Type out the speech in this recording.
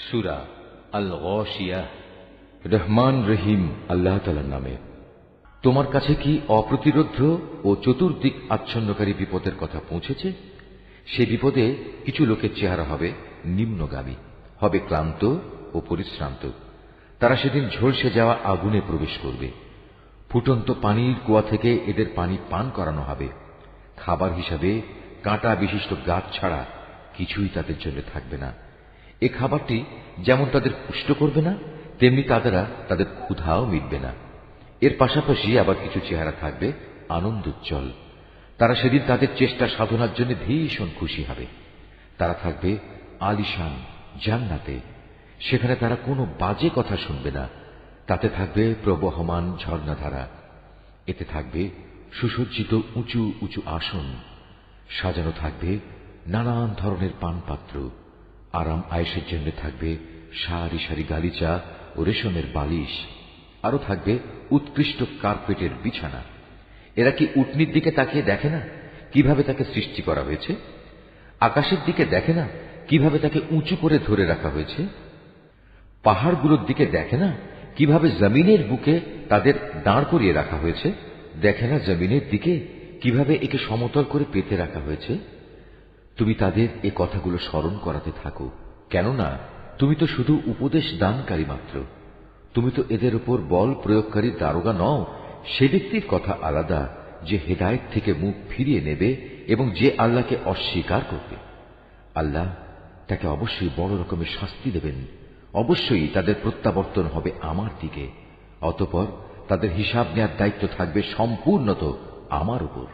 সূরা আল গাশিয়াহ। রহমান রহিম আল্লাহ তাআলার নামে। তোমার কাছে কি অপ্রতিরোধ্য ও চতুর্দিক আচ্ছন্নকারী বিপদের কথা পৌঁছেছে? সে বিপদে কিছু লোকের চেহারা হবে নিম্নগামী, হবে ক্লান্ত ও পরিশ্রান্ত। তারা সেদিন ঝলসে যাওয়া আগুনে প্রবেশ করবে। ফুটন্ত পানির কুয়া থেকে এদের পানি পান করানো হবে। খাবার হিসাবে কাঁটা বিশিষ্ট গাছ ছাড়া কিছুই তাদের জন্য থাকবে না। এ খাবারটি যেমন তাদের পুষ্ট করবে না, তেমনি তাদের ক্ষুধাও মিটবে না। এর পাশাপাশি আবার কিছু চেহারা থাকবে আনন্দোজ্জ্বল। তারা সেদিন তাদের চেষ্টা সাধনার জন্য ভীষণ খুশি হবে। তারা থাকবে আলিশান জান্নাতে। সেখানে তারা কোনো বাজে কথা শুনবে না। তাতে থাকবে প্রবহমান ঝর্ণাধারা। এতে থাকবে সুসজ্জিত উঁচু উঁচু আসন। সাজানো থাকবে নানান ধরনের পানপাত্র। আরাম আয়েশের জন্য থাকবে সারি সারি গালিচা ও রেশমের বালিশ। আরো থাকবে উৎকৃষ্ট কার্পেটের বিছানা। এরা কি উটনির দিকে তাকিয়ে দেখে না কিভাবে তাকে সৃষ্টি করা হয়েছে? আকাশের দিকে দেখে না কিভাবে তাকে উঁচু করে ধরে রাখা হয়েছে? পাহাড়গুলোর দিকে দেখে না কিভাবে জমিনের বুকে তাদের দাঁড় করিয়ে রাখা হয়েছে? দেখে না জমিনের দিকে কিভাবে একে সমতল করে পেতে রাখা হয়েছে? তুমি তাদের এ কথাগুলো স্মরণ করাতে থাকো, কেননা তুমি তো শুধু উপদেশ দানকারী মাত্র। তুমি তো এদের উপর বল প্রয়োগকারী দারোগা নও। সে ব্যক্তির কথা আলাদা যে হেদায়েত থেকে মুখ ফিরিয়ে নেবে এবং যে আল্লাহকে অস্বীকার করবে। আল্লাহ তাকে অবশ্যই বড় রকমের শাস্তি দেবেন। অবশ্যই তাদের প্রত্যাবর্তন হবে আমার দিকে। অতঃপর তাদের হিসাব নেয়ার দায়িত্ব থাকবে সম্পূর্ণত আমার উপর।